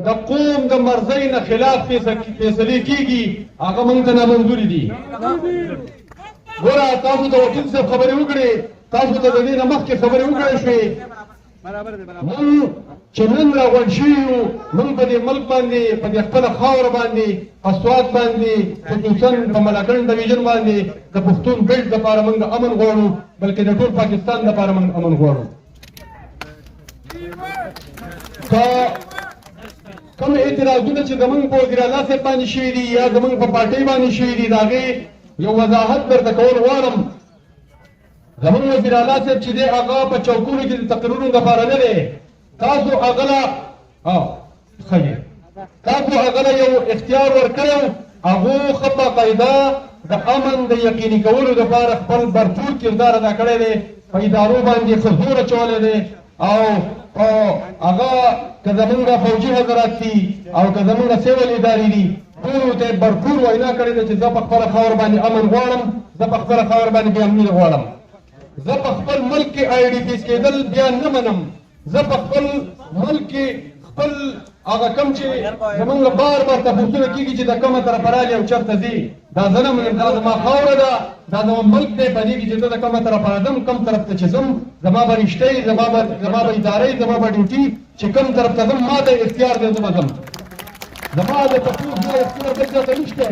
د قوم د مرضۍ نه خلاف فیصلې کېږي هغه موږ ته نامنظورې دي. ګوره تاسو د وکیل صاحب خبرې وکړې، تاسو ته د دې نه مخکې خبرې وکړې شوې. موږ چې نن راغونډ شوي یو، موږ په دې ملک باندې، په دې خپله خاوره باندې، په سوات باندې، خصوصا په ملاکنډ ډویژن باندې د پښتون بیلټ دپاره موږ امن غواړو، بلکې د ټول پاکستان دپاره موږ امن غواړو. که کوم اعتراضونه چې زموږ په وزیر اعلی صاحب باندې شوي دي یا زموږ په پارټۍ باندې شوي دي، د هغې یو وضاحت درته کول غواړم. زموږ وزیر اعلی صاحب چې دی هغه په چوکونو کې د تقریرونو دپاره نه دی. تاسو هغه له یو اختیار ورکړی، هغو ښه باقاعده د امن د یقیني کولو دپاره خپل برپور کردار ادا کړی دی، په ادارو باندې ښه زور اچولی دی. او هغه که زمونږ فوجي حضرات دي او که زمونږ سیول ادارې دي، ټولو ته برپور وینا کړې ده چې زه په خپله خاور باندې امن غواړم، زه په خپله خاور باندې بې امني غواړم. زه په خپل ملک کې آی ډي پیس کېدل بیا نه منم. زه په خپل ملک کې خپل هغه کم چې زمونږ بار بار تپوسونه کېږي چې د کومه طرفه رالي او چېرته ځي، دا زه نه منم. دا زما خاوره ده، دا زما ملک دی. په دې کې چې زه د کومه طرفه راځم، کوم طرف ته چې ځم، زما به رشتې، زما به ادارې، زما به ډیوټي چې کوم طرف ته ځم، ما ته اختیار دی، زه به ځم. زما د تپوس دا اختیار بل چاته نشته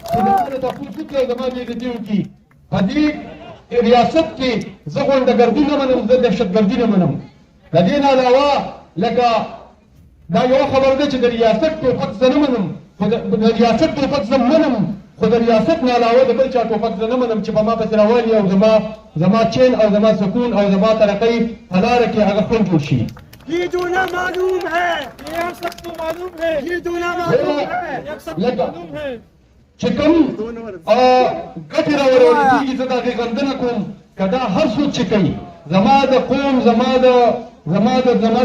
چې زما د تپوس وکړي او زما بېعزتي وکړي. په دې ریاست کې زه غونډهګردي نه منم، زه دهشتګردي نه منم. د دې نه علاوه لکه دا یوه خبره ده چې د ریاست ټوپک زه نه منم، خو د ریاست ټوپک زه منم، خو د ریاست نه علاوه د بل چا ټوپک زه نه منم چې په ما پسې راوالي او زما چین او زما سکون او زما ترقۍ په لاره کې هغه خنډ جوړ شي. ये जो ना मालूम है, ये आप सबको मालूम है, ये जो ना मालूम है, ये सब मालूम है. چې کوم ګټې راوړل کېږي زه د هغې غندنه کوم. که دا هر څوک چې کوي، زما د قوم، زما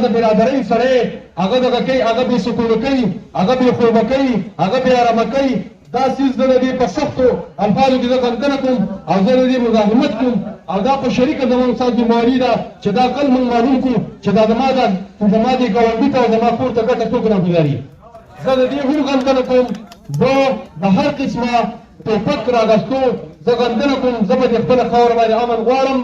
د برادرۍ سړی هغه دغه کوي، هغه بې سکونه کوي، هغه بې خوبه کوي، هغه بې ارامه کوي، دا څیز زه د دې په سختو الفاظو کې زه غندنه کوم او زه د دې مزاحمت کوم. او دا په شریکه زموږ ستا ذمهواري ده چې دا کل موږ معلوم کړو چې دا زما دې ګاونډي ته او زما کور ته ګټه څوک راګزاري. زه د دې هم غندنه کوم. زه د هر قسمه ټوپک راغستو زه غندنه کوم. زه به د خپله خاوره باندې امن غواړم.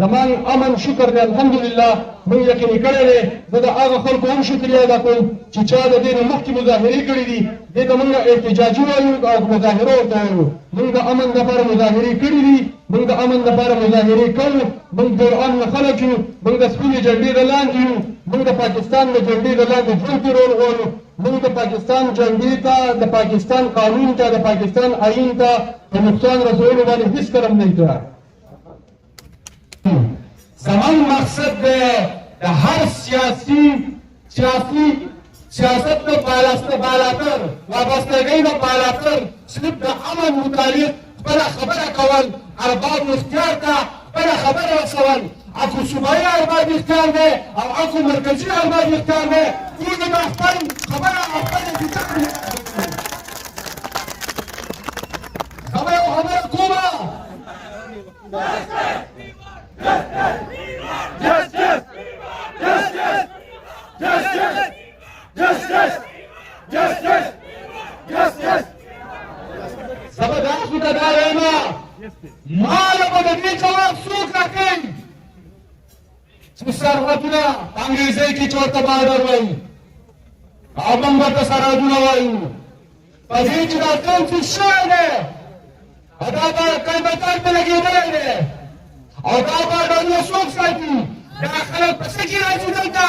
زمان امن شکر دی الحمدلله موږ یقیني کړی دی. زه د هغه خلکو هم شکریه ادا کوم چې چا د دې نه مخکې مظاهرې کړي دي. دې ته موږ احتجاجي وایو او مظاهره ورته وایو. موږ د امن لپاره مظاهرې کړي دي، موږ د امن لپاره مظاهرې کوو. موږ د امن خلک یو، موږ د سپینې جنډې د لاندې یو، موږ د پاکستان د جنډې د لاندې ژوند تېرول غواړو. موږ د پاکستان جنډې ته، د پاکستان قانون ته، د پاکستان آئین ته په نقصان رسولو باندې هېڅ کله هم نه اعتراض. زمان مقصد دی د هر سیاست نه بالاتر وابستګۍ نه بالاتر صرف د امن متعلق خپله خبره کول، ارباب اختیار ته خپله خبره رسول. اکو صوبایي ارباب اختیار دی او اکو مرکزي ارباب اختیار دی. ټولو به خپل خبره او خپل انتظار خبره کومه. سبا تاسو ته دا وایم، ماله به د دې جواب څوک راکوي چې سرحدونه په انګریزۍ کې چې ورته بارډر وایي او موږ ورته سرحدونه وایو. په دې چې دا ټول څه شوی دی او دا کلبتان ته لګېدلی دی او دا بارډرونه څوک ساتي؟ دا خلک په څه کې راځي دلته؟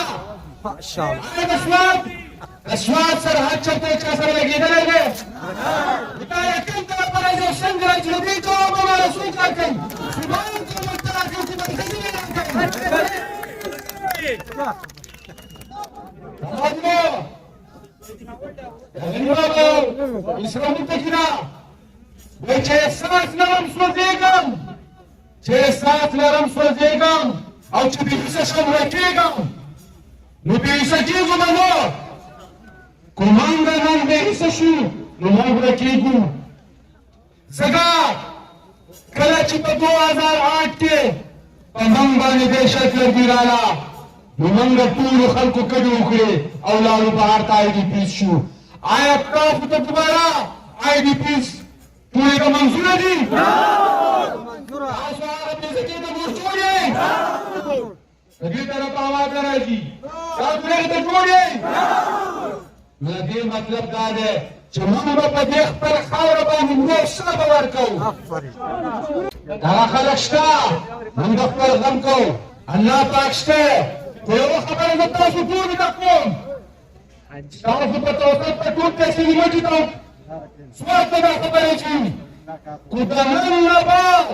د سوات سرحد چېرته چا سره لګېدلی دی؟ دا یې کوم طرف راځي او څنګه راځي؟ د دې جواب به ماله څوک راکوي؟ صوبایي حکومت ته راکوي چې مرکزي نه راکوي. اسلامي فکره وایي چې احساس لرم سوځېږم، او چې بې حسه شم ورکېږم. نو بې حسه کېږو به نه، که موږ نن بې حسه شو نو موږ ورکېږو. ځکه کله چې په 2008 کې په موږ باندې دهشتګردي راغله، نو موږ ټولو خلکو کډې وکړې او لاړو بهر ته آی ډي پیز شو. آیا تاسو ته دوباره آی ډي پیز ټولې ته منظوره دي؟ تاسو هغه پیزکې ته جوړ یې؟ د دې طرف آواز نه راځي. تاسو هغې ته جوړ یې؟ نو د دې مطلب دا دی چې موږ به په دې خپله خاوره باندې نور څه به ورکوو. دغه خلک شته، موږ به خپل غم کوو. الله پاک شته. خو یوه خبره زه تاسو ټولو ته کوم، تاسو په توسط په ټول تحصیلي مټي ته سوات ته دا خبرې چې خو د نن نه بعد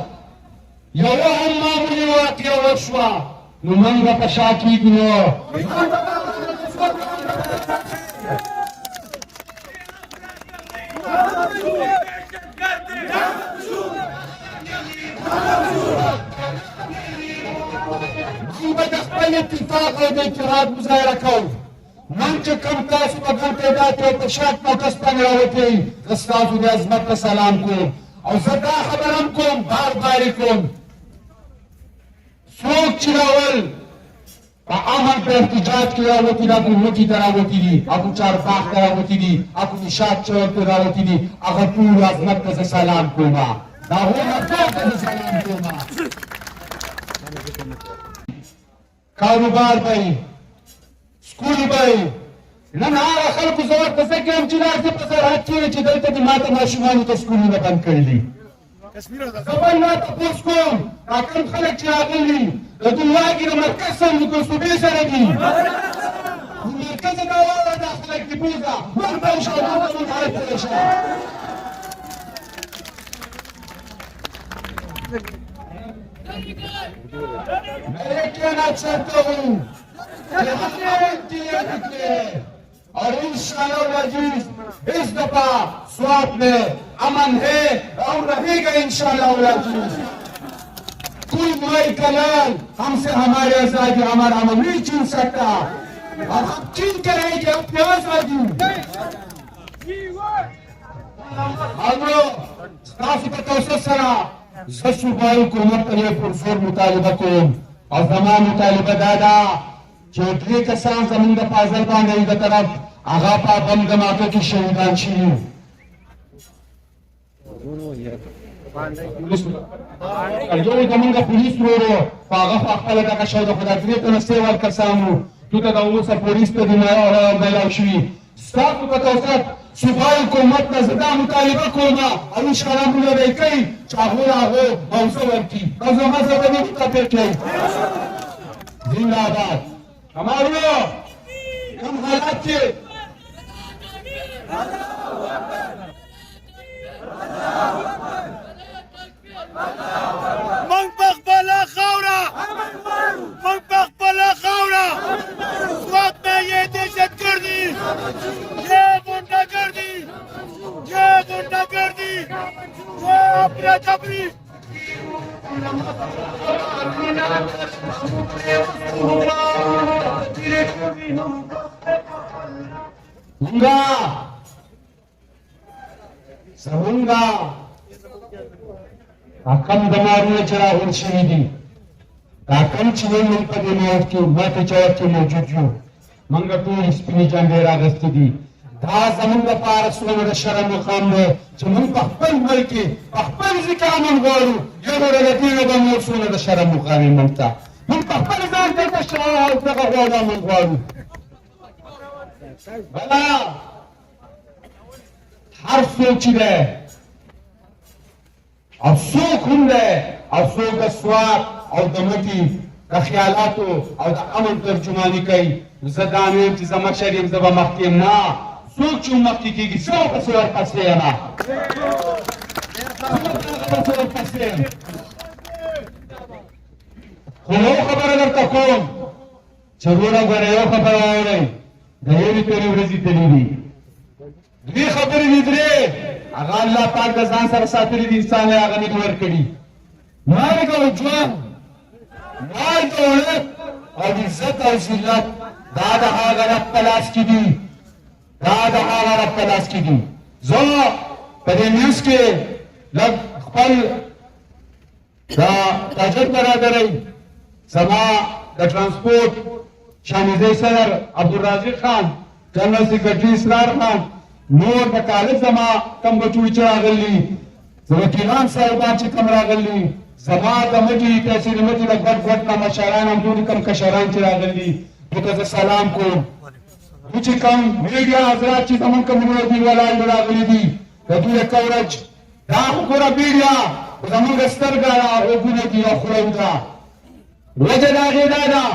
یوه هم معمولي واقعه وشوه نو موږ به په شا کېږو. نو موږ به د خپل اتفاق او د اتحاد مظاهره کوو. نن چې کوم تاسو په ګڼ تعداد کې په شاک موټس باندې راوتئ، زه ستاسو د عظمت ته سلام کوم او زه دا خبره هم کوم، بار بار یې کوم، څوک چې راول په امن په احتجاج کې راوتي دي، هغوی مټي ته راوتي دي، هغوی چارباغ ته راوتي دي، هغوی نشاط چوک ته راوتي دي، هغه ټولو عظمت ته زه سلام کوم، د هغوی مطلب ته زه سلام کوم. کاروبار به یې، سکول به یې، نن هغه خلکو زه ورته زه کوم چې داسې په سرحد کې چې دلته دې ماته ماشومانو ته سکولونه بند کړي دي. زه بل ما تپوس کوم دا کوم خلک چې راغلي د دنیاګي د مرکز صندوق صوبې سره دي، خو مرکزه دا واوره دا خلک دې بوځه ورته انشاءالله به موږ حل کړی شو. मैं ये कहना चाहता हूँ और इंशाअल्लाह अजीज इस दफा स्वात में अमन है और रहेगा इंशाअल्लाह अजीज. कोई माई कलाल हमसे हमारे आजादी हमारा अमन नहीं छीन सकता और हम छीन कर रहेंगे अपनी आजादी. हम लोग सरा सूबाई हुकूमत ته یې پرزور مطالبه کوم او زما مطالبه دا ده چې درې کسان زموږ د فاضل باندې د طرف هغه په بم دماغه کې شهیدان شوي. یو زموږ پولیس ورو په هغه خوا خپله دغه شی ده، خو دا درې تنه سیوال کسان وو دلته د اوسه پولیس ته میلاو شوي. ستاسو په توسط صوبایي حکومت نه زه دا مطالبه کوم او انشاءالله موږ به یې کوي چې هغوی هغو موضوع ورکړي او زما زه به دې متفق کوي. زنده باد. हमारो कम हालात के منطق بلا خورا منطق بلا خورا स्वात में ये दहशत गर्दी, ये गुंडागर्दी, ये गुंडागर्दी, ये अपना जबरी hunga sahunga akan damaruna cara urshidi akan cinin pada maut ki mati cawat ki mawjud yu manga ټول سپینې جامې راغستې دي. دا زموږ لپاره څومره د شرم مقام دی چې موږ په خپل ملک کې په خپل ځکه امن غواړو. یو ډول د دې نه به نور څومره د شرم مقام یې موږ ته موږ په خپل ځان دلته دغه غواړو امن غواړو. بله هر څوک چې دی او څوک هم دی او څوک د سوات او د مټي د خیالاتو او د امن ترجماني کوي، زه دا نه یم چې زه مشر یم زه به مخکې یم. نه، څوک چې مخکې کېږي زه ورپسې ورپسې یم. خو یو خبره درته کوم چې وروره ګوره یو خبره واورئ، د یوې تورې ورځې تللي دي. درې خبرې دي، درې هغه الله پاک د ځان سره ساتلي دي، انسان یې هغه نه دي ورکړي. مرګ او ژوند، مال دولت او عزت او ذلت دا د هغه رب په لاس کې دي، دا د هغه رب په لاس کې دي. زه په دې منځ کې لږ خپل دا تاجر برادرۍ زما د ټرانسپورټ شاهنزی صدر عبدالرازق خان جنرال سیکرټري اسرار خان نور د کالج زما کم بچوړي چې راغلي وکیلان صاحبان چې کم راغلي زما د مټي تحصیل مټي د ګډ نه مشران هم ټول کم کشران چې راغلي دغه زه سلام کوم چې کم میډیا حضرات چې زمونږ کومونه دي ولاړ راغلي دي د دوی کورج دا خو ګوره میډیا زمونږ سترګه غوږونه دي او خوله ده وجه د هغې دا ده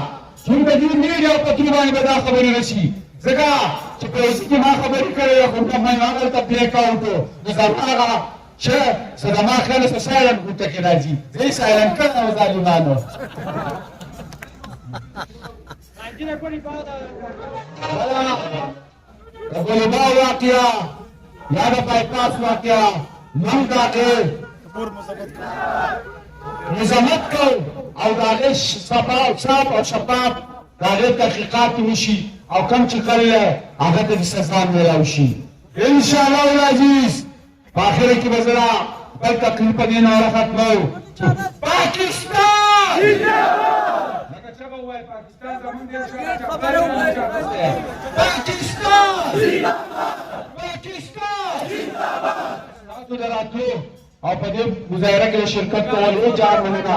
چې د دې میډیا په تور باندې به دا خبرې رسي ځکه چې په اوس کې ما خبرې کړې وې خو ما هغلته بریک آوټ و نو زما هغه شه صدما خیال سه سایلنټ ګوته کې راځي زه یې سایلنټ کړم او ظالمانو د ګلبا واقعه یا د بایپاس واقعه موږ د هغې نظامت کوو او د هغې صاف او شفاف د هغې تحقیقات وشي او کم چې کړی هغه ته د سزا میلاو شي انشاءالله العزیز په آخره کې به زه بل تقریر په دې ناره ختموو پاکستان لکه چغه ووایي پاکستان زمونږ دی پاکستان تاسو د راتلو او په دې مظاهره کې د شرکت کول جار مننه